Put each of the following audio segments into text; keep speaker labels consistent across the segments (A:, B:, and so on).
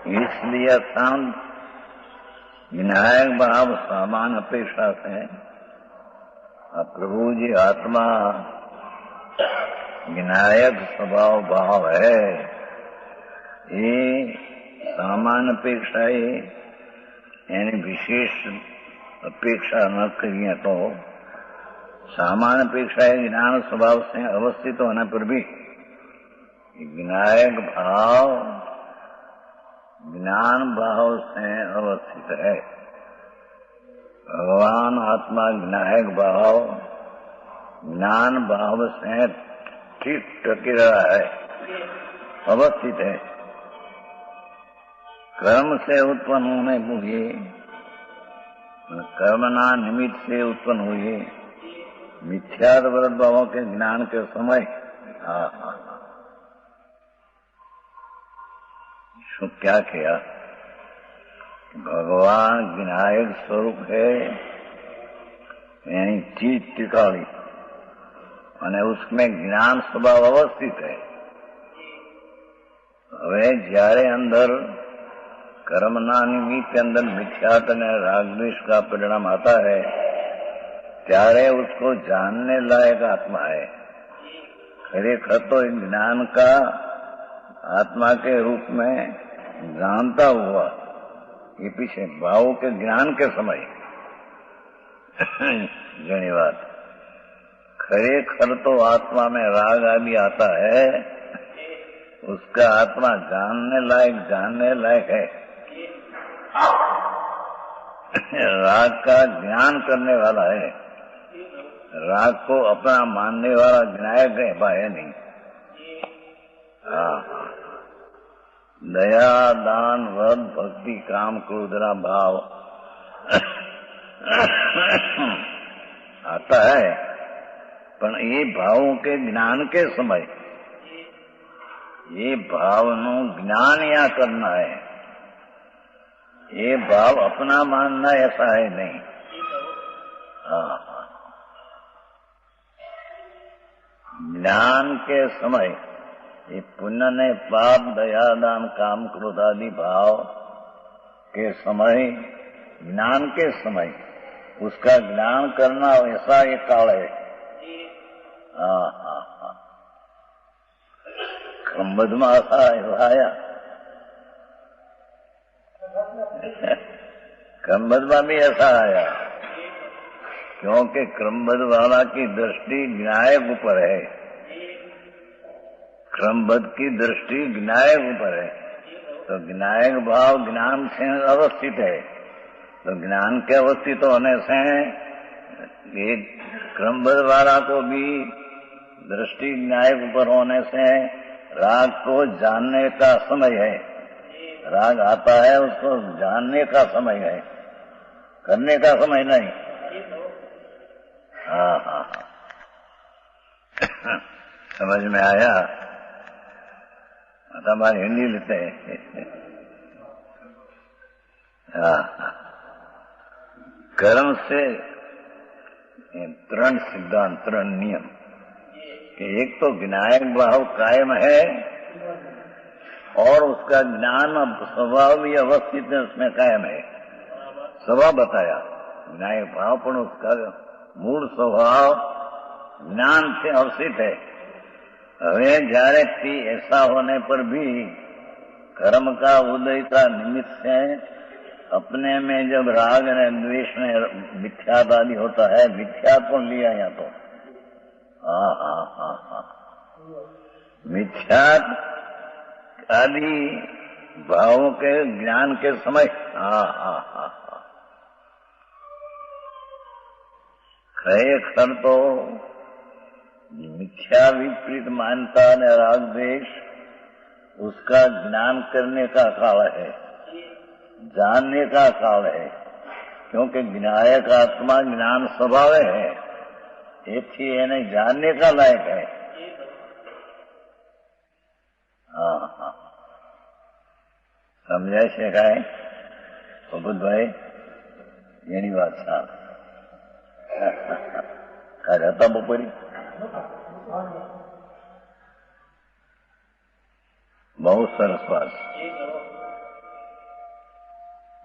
A: इसलिए शांत विनायक भाव सामान्य अपेक्षा से प्रभु जी आत्मा विनायक स्वभाव भाव है। ये सामान्य अपेक्षा यानी विशेष अपेक्षा न करिए तो सामान्य अपेक्षा है ज्ञान स्वभाव से अवस्थित होने पर भी विनायक भाव ज्ञान भाव से अवस्थित है। भगवान आत्मा विनायक भाव ज्ञान भाव से ठीक टकी रहा है, अवस्थित है। कर्म से उत्पन्न होने हुए कर्मना निमित्त से उत्पन्न हुए मिथ्यात्व वरद भावों के ज्ञान के समय क्या किया? भगवान विनायक स्वरूप है यानी चीज टिकाड़ी અને उसमें ज्ञान स्वभाव अवस्थित है। હવે જ્યારે अंदर कर्मना निमित्त के अंदर मिथ्यात्व ने रागद्वेष का परिणाम आता है ત્યારે उसको जानने लायक आत्मा है। खरेखर तो ज्ञान का आत्मा के रूप में जानता हुआ ये पीछे भाव के ज्ञान के समय घनी बात खरेखर तो आत्मा में राग आदि आता है, उसका आत्मा जानने लायक है। राग का ज्ञान करने वाला है, राग को अपना मानने वाला विनायक है, बाह्य नहीं। दया दान वध भक्ति काम क्रोधरा भाव आता है, पर ये भावों के ज्ञान के समय ये भाव नो ज्ञान या करना है, ये भाव अपना मानना ऐसा है नहीं। ज्ञान के समय ये पुण्य ने पाप दया दान काम क्रोध आदि भाव के समय ज्ञान के समय उसका ज्ञान करना ऐसा ये काल है। क्रमबद्ध में आया क्रमबद्ध में भी ऐसा आया क्योंकि क्रमबद्ध वाला की दृष्टि विनायक ऊपर है, क्रमबद्ध की दृष्टि विनायक ऊपर है। तो विनायक भाव ज्ञान से अवस्थित है, तो ज्ञान के अवस्थित होने से ये क्रमबद्ध वाला को भी दृष्टि विनायक ऊपर होने से राग को जानने का समय है। राग आता है उसको जानने का समय है, करने का समय नहीं। समझ में आया? हमारी हिंदी लेते हैं। कर्म से त्रण सिद्धांत, त्रण नियम कि एक तो विनायक भाव कायम है और उसका ज्ञान स्वभाव भी अवस्थित है, उसमें कायम है। स्वभाव बताया विनायक भाव, पर उसका मूल स्वभाव ज्ञान से अवस्थित है। હવે જ્યારે ऐसा होने पर भी कर्म का उदय का निमित्त से अपने में जब राग ने द्वेष ने मिथ्यात्व आदि होता है, मिथ्यात्व लिया या तो मिथ्यात्व आदि भावों के ज्ञान के समय खरेखर तो मिथ्या विपरीत मानता ने राग द्वेष उसका ज्ञान करने का काल है, जानने का काल है। क्योंकि विनायक आत्मा ज्ञान स्वभाव है, एथी एने जानने का लायक है। समझाय છે કાંઈ ભગતભાઈ? એની વાત સારી કાલે હતા બપોરે बहुत सरस बात।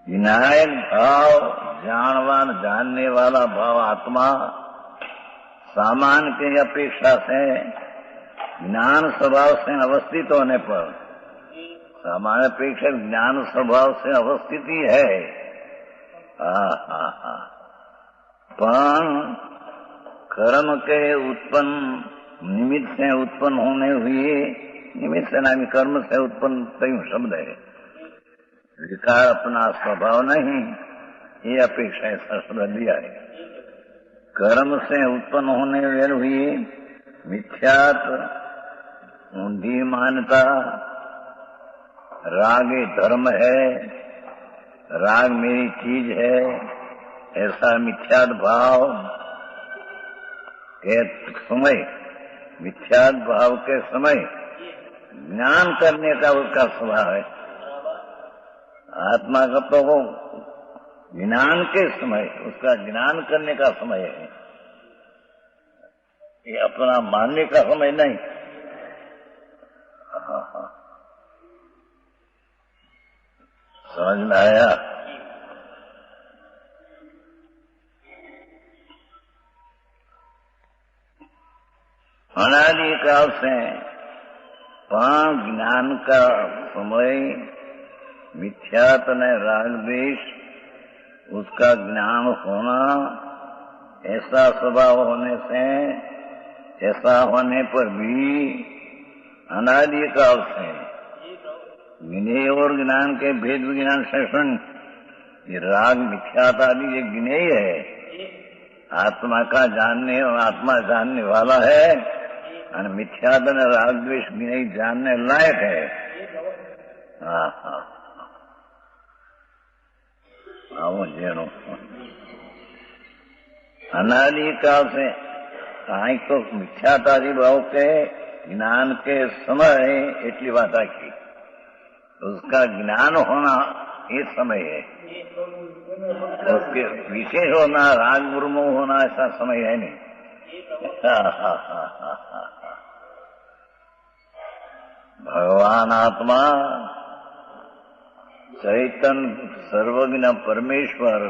A: विनायक भाव जानवान जानने वाला भाव आत्मा सामान्य की अपेक्षा से ज्ञान स्वभाव से अवस्थित होने पर सामान्य अपेक्षा ज्ञान स्वभाव से अवस्थित ही है। पण कर्म के उत्पन्न निमित्त से उत्पन्न होने हुए, निमित्त से नामी कर्म से उत्पन्न तय शब्द है, विकार अपना स्वभाव नहीं, ये अपेक्षा ऐसा शब्द दिया है। कर्म से उत्पन्न होने हुई मिथ्यात ऊंधी मान्यता, राग धर्म है, राग मेरी चीज है, ऐसा मिथ्यात भाव के समय, मिथ्यात भाव के समय ज्ञान करने का उसका स्वभाव है। आत्मा का तो वो ज्ञान के समय, उसका ज्ञान करने का समय है, ये अपना मानने का समय नहीं। समझ में आया? अनादि काल से पांच ज्ञान का समय मिथ्यात न राग द्वेष, उसका ज्ञान होना, ऐसा स्वभाव होने से, ऐसा होने पर भी अनादि काल से ज्ञेय और ज्ञान के भेद विज्ञान से ये राग मिथ्यात आदि ये ज्ञेय है, आत्मा का जानने और आत्मा जानने वाला है, और मिथ्यात न राग द्वेष ज्ञेय जानने लायक है। जेनो अनादि काल से काई तो मिथ्यात आदि भाव के ज्ञान के समय एटली बात आखी, उसका ज्ञान होना ये समय है, उसके विशेष होना, राग गुरुमोह होना ऐसा समय है नहीं। भगवान आत्मा चैतन्य सर्वज्ञ परमेश्वर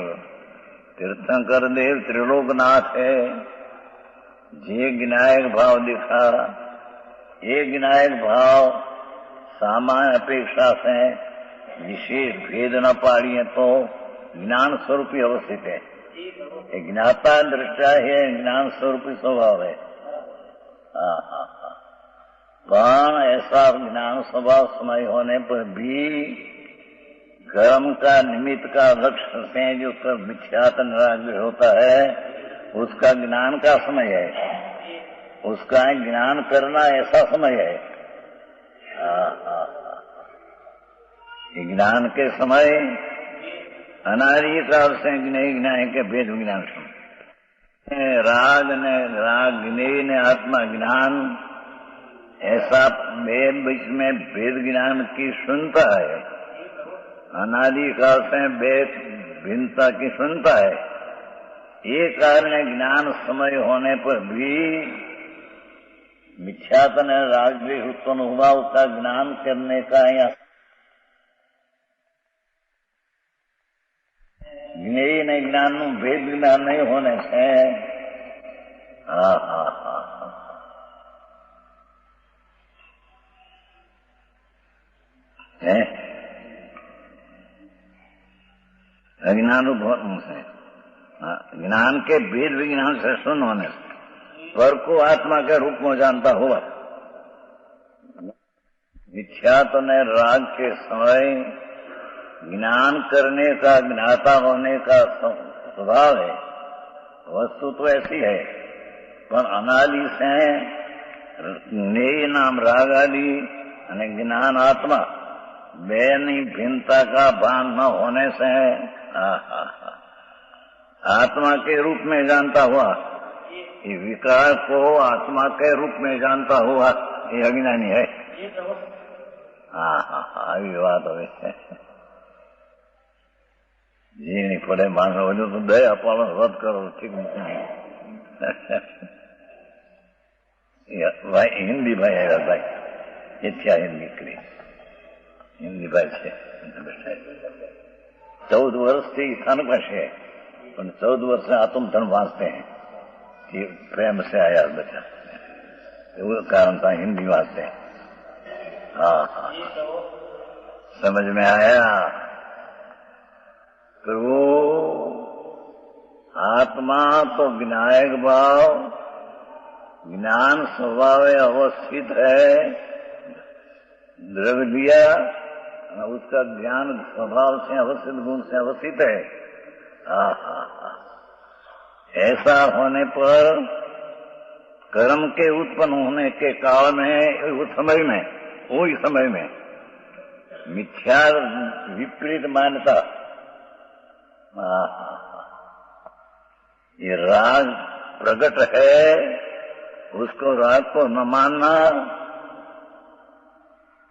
A: तीर्थंकर देव त्रिलोकनाथ है। जे विनायक भाव दिखा, ये विनायक भाव सामान्य अपेक्षा से विशेष भेद न पाड़िए तो ज्ञान स्वरूप ही अवस्थित है। ज्ञाता दृष्टा है, ज्ञान स्वरूप स्वभाव है। पण ऐसा ज्ञान स्वभाव समय होने पर भी कर्म का निमित्त का लक्ष्य से जो कर मिथ्यात राग होता है, उसका ज्ञान का समय है, उसका ज्ञान करना ऐसा समय है। ज्ञान के समय अनादि काल से ज्ञान के भेद विज्ञान राग ने राग ज्ञेय ने आत्मा ज्ञान, ऐसा बीच में भेद ज्ञान की सुनता है, अनादि काल से भेद भिन्नता की सुनता है। ये कारण ज्ञान समय होने पर भी मिथ्यातन राग द्वेष उत्पन्न हुआ, उसका ज्ञान करने का या ज्ञेय ने ज्ञान भेद ज्ञान नहीं होने से अज्ञान से ज्ञान के भेद विज्ञान से सुन होने से स्वर को आत्मा के रूप में जानता हुआ, मिथ्यात्व ने राग के समय ज्ञान करने का, ज्ञाता होने का स्वभाव है। वस्तु तो ऐसी है, पर अनादि से ज्ञेय नाम राग आदि અને ज्ञान आत्मा बेनी भिन्नता का भान न होने से आत्मा के रूप में जानता हुआ, ये विकार को आत्मा के रूप में जानता हुआ ये अज्ञानी है। આવી વાત હવે जी नहीं पड़े मानो वजह तो दया पालन रद्द करो, ठीक नहीं। भाई हिंदी भाई आया भाई, इच्छा हिंदी करी, हिंदी भाई से 14 વર્ષથી સ્થાનક છે, પણ 14 વર્ષે આત્મધન વાંચते हैं कि प्रेम से आया बेटा, वो कारण था हिंदी वास्ते। हाँ हाँ, समझ में आया। फिर वो आत्मा तो विनायक भाव ज्ञान स्वभाव अवस्थित है, द्रव्य लिया, उसका ज्ञान स्वभाव से अवस्थित, गुण से अवस्थित है। हाँ हाँ हाँ, ऐसा होने पर कर्म के उत्पन्न होने के काल में, उस समय में मिथ्या विपरीत मान्यता, ये राग प्रकट है, उसको राग को न मानना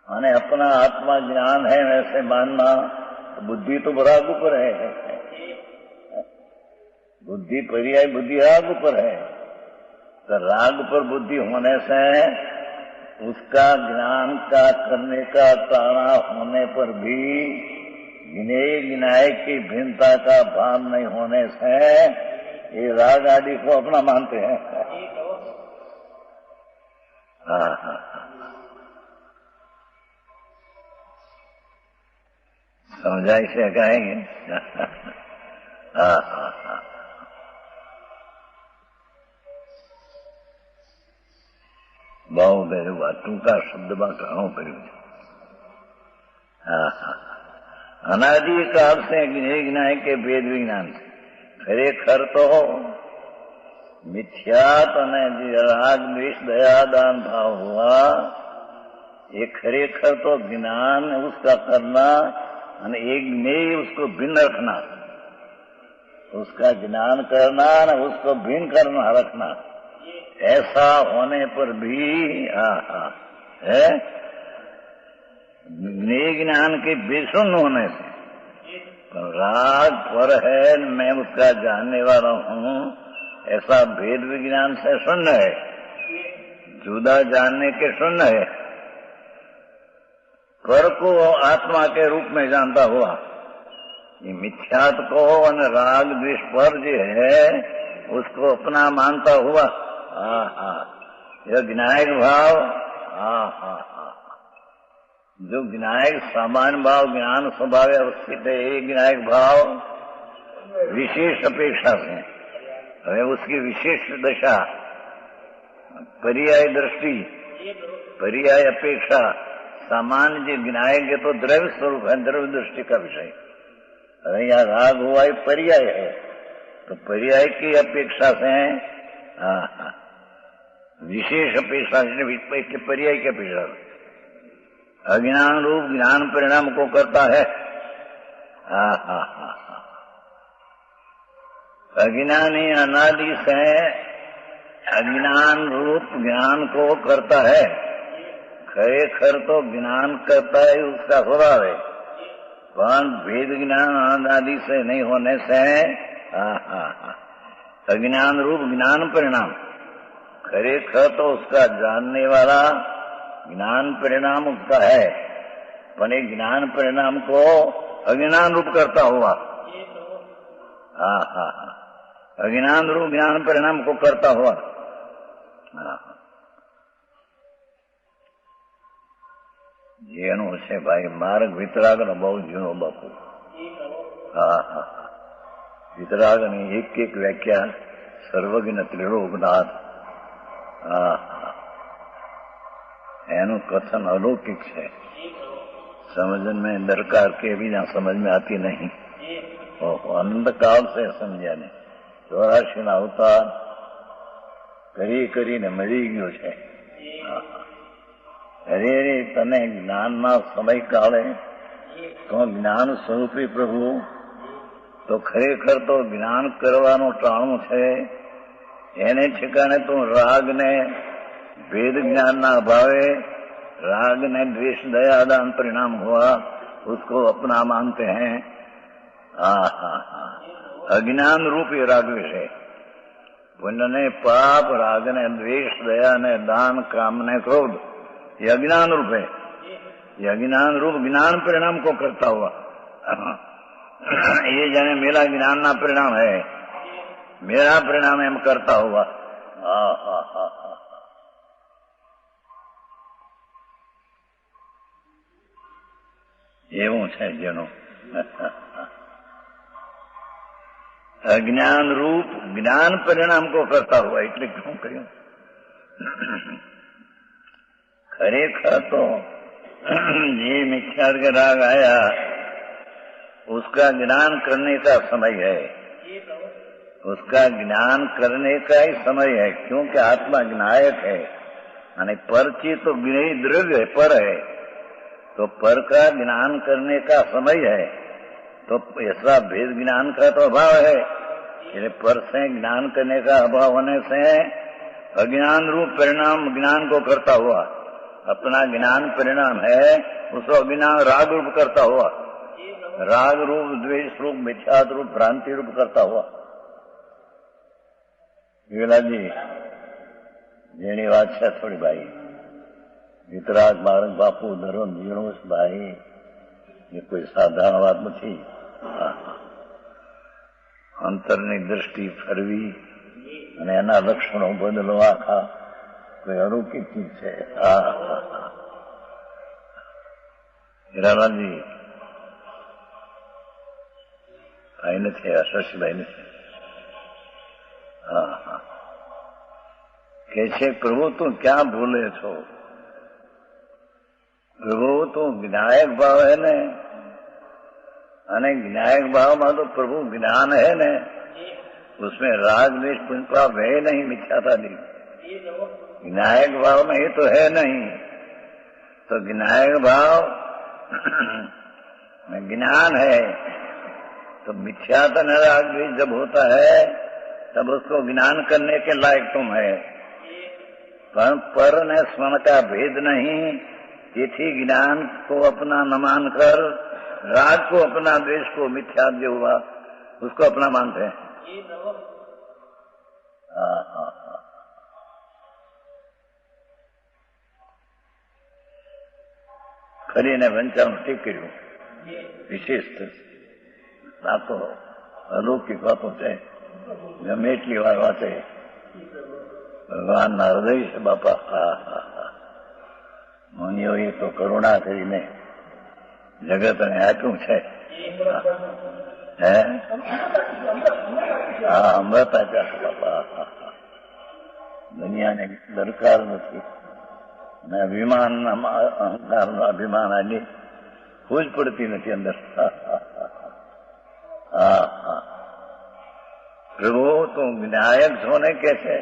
A: और अपना आत्मा ज्ञान है वैसे मानना, बुद्धि तो राग ऊपर है, बुद्धि पर्याय बुद्धि राग ऊपर है। तो राग पर बुद्धि होने से उसका ज्ञान का करने का ताना होने पर भी गिनाए की भिन्नता का भान नहीं होने से ये राग आदि को अपना मानते हैं। हाँ हाँ, समझा इसे कहेंगे। हाँ हाँ हाँ, બહુ કર્યું, ટૂંકા શબ્દમાં ઘણું કર્યું છે। હા હા, અનાદિકાળ से ज्ञान के भेद विज्ञान ખરેખર તો મિથ્યાત અને જે રાગ દ્વેષ દયા दान भाव हुआ, ये खरेखर तो ज्ञान उसका करना और एक में उसको भिन्न रखना, उसका ज्ञान करना और उसको भिन्न करना रखना, ऐसा होने पर भी है ज्ञान के बेशुन्न होने से राग पर है, मैं उसका जानने वाला हूँ, ऐसा भेद विज्ञान से शून्य है, जुदा जानने के शून्य है। पर को आत्मा के रूप में जानता हुआ, ये मिथ्यात को और राग द्वेष पर जो है उसको अपना मानता हुआ, हाँ हाँ, यह विनायक भाव, हाँ हाँ हाँ, जो विनायक सामान्य भाव ज्ञान स्वभाव अवस्थित है, ये विनायक भाव विशेष अपेक्षा से हमें उसकी विशेष दशा, पर्याय दृष्टि, पर्याय अपेक्षा, सामान्य जो विनायक है तो द्रव्य स्वरूप है, द्रव्य दृष्टि का विषय। अरे यहाँ राग हुआ ये पर्याय है, तो पर्याय की अपेक्षा से हाँ हाँ, विशेष अपेक्षा के पर्याय की अपेक्षा अज्ञान रूप ज्ञान परिणाम को करता है। हाँ हाँ हाँ, अज्ञानी अनादि से अज्ञान रूप ज्ञान को करता है, खरेखर तो ज्ञान करता है उसका स्वभाव है, पर भेद ज्ञान अनादि से नहीं होने से हाँ हाँ हाँ, अज्ञान रूप ज्ञान परिणाम, खरेखर तो उसका जानने वाला ज्ञान परिणाम उसका है, पर एक ज्ञान परिणाम को अज्ञान रूप करता हुआ, हाँ हाँ हाँ, अज्ञान रूप ज्ञान परिणाम को करता हुआ, हाँ જેનું છે ભાઈ માર્ગ વિતરાગનો બહુ જૂનો બાપુ। હા હા, વિતરાગની એક વ્યાખ્યા સર્વજ્ઞ ત્રિલોકનાથ, હા હા, એનું કથન અલૌકિક છે, समझ में दरकार के भी ना समझ में आती नहीं, अनंत काल से समझ्या नहीं, 84 ના અવતાર કરીને મરી ગયો છે। અરે રે તને જ્ઞાનના સમયકાળે તો જ્ઞાન સ્વરૂપી પ્રભુ તો ખરેખર તો જ્ઞાન કરવાનો ટાણું છે, એને ઠેકાણે તો રાગને भेद ज्ञान ना अभावे राग ने द्वेष दया दान परिणाम हुआ, उसको अपना मानते हैं। अज्ञान रूप ये राग विषय, पुण्य ने पाप, राग ने द्वेष, दया ने दान, काम ने क्रोध, ये अज्ञान रूप है। ये अज्ञान रूप ज्ञान परिणाम को करता हुआ ये जाने मेरा ज्ञान ना परिणाम है, मेरा परिणाम एम करता हुआ। एवं है जनो अज्ञान रूप ज्ञान परिणाम को करता हुआ। એટલે क्यों કર્યું? खरेखर तो ये मिथ्या का राग आया उसका ज्ञान करने का समय है, उसका ज्ञान करने का ही समय है, क्योंकि आत्मा ज्ञायक है। यानी परची तो ज्ञेय द्रव्य है, पर है, तो पर का ज्ञान करने का समय है। तो ऐसा भेद ज्ञान का तो अभाव है, इसलिए पर से ज्ञान करने का अभाव होने से अज्ञान रूप परिणाम ज्ञान को करता हुआ, अपना ज्ञान परिणाम है उसको अज्ञान राग रूप करता हुआ, राग रूप द्वेष रूप मिथ्यात रूप भ्रांति रूप करता हुआ। जी जेनी बात है थोड़ी भाई वितराग बालक बापू धरो जीणोस भाई, ये कोई साधारण बात नहीं। अंतरनी दृष्टि फरवी અને એના લક્ષણો બદલવા આખા કોઈ અલૌકિક ચીજ છે। હીરાલાલજી ભાઈ નથી, શશીભાઈ નથી। કે છે પ્રભુ તું ક્યાં ભૂલે છો? પ્રભુ તું જ્ઞાયક ભાવ है ને, અને જ્ઞાયક ભાવમાં તો પ્રભુ જ્ઞાન है ને, उसमें राग द्वेष पुंजभाव है नहीं, मिथ्याता नहीं। ज्ञायक भाव में ये तो है नहीं, तो ज्ञायक भाव में ज्ञान है, तो मिथ्याता न राग द्वेष जब होता है तब उसको ज्ञान करने के लायक तुम है। पर न स्वर्ण का भेद नहीं, इसी ज्ञान को अपना न मानकर राग को अपना, द्वेष को मिथ्या जो हुआ उसको अपना मानते हैं। કરીને વંચાણ ઠીક કર્યું, વિશેષ આ તો અલૌકિક વાતો છે, ગમે એટલી વાર વાંચે ભગવાનના હૃદય છે બાપા। મુનિઓએ તો કરુણા કરીને જગતને આપ્યું છે। અમૃત આપ્યા છે બાપા, દુનિયાને દરકાર નથી। ને અભિમાનના અહંકારનું અભિમાન આની ખોજ પડતી નથી અંદર। પ્રભુ તું જ્ઞાયક છો ને કે છે,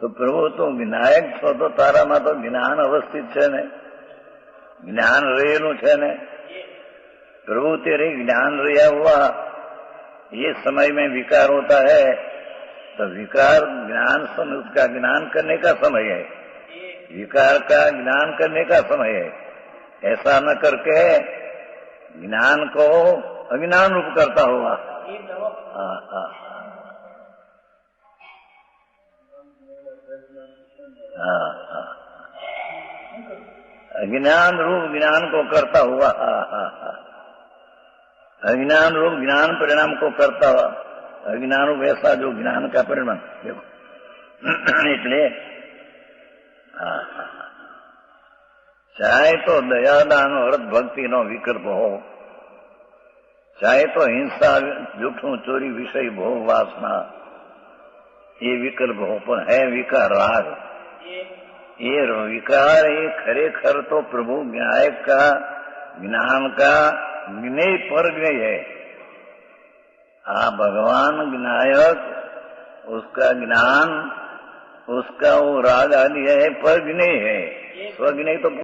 A: તો પ્રભુ તું જ્ઞાયક છો તો તારામાં તો જ્ઞાન અવસ્થિત છે ને, જ્ઞાન રહેલું છે ને। प्रभु तेरे ज्ञान रिया हुआ, ये समय में विकार होता है तो विकार ज्ञान समय, उसका ज्ञान करने का समय है, विकार का ज्ञान करने का समय है। ऐसा न करके ज्ञान को अज्ञान रूप करता हुआ। अज्ञान रूप ज्ञान को करता हुआ, अज्ञान रूप ज्ञान परिणाम को करता हुआ। अज्ञान रूप ऐसा जो ज्ञान का परिणाम, देखो इसलिए चाहे तो दयादान व्रत भक्ति नो विकल्प हो, चाहे तो हिंसा जूठू चोरी विषय भोग वासना ये विकल्प हो, पर है विकार राग। ये विकार ये खरेखर तो प्रभु ज्ञायक का ज्ञान का ज्ञेय पर ज्ञेय है। भगवान ज्ञायक, उसका ज्ञान, उसका वो राग आदि है, पर ज्ञेय है। स्वज्ञेय तो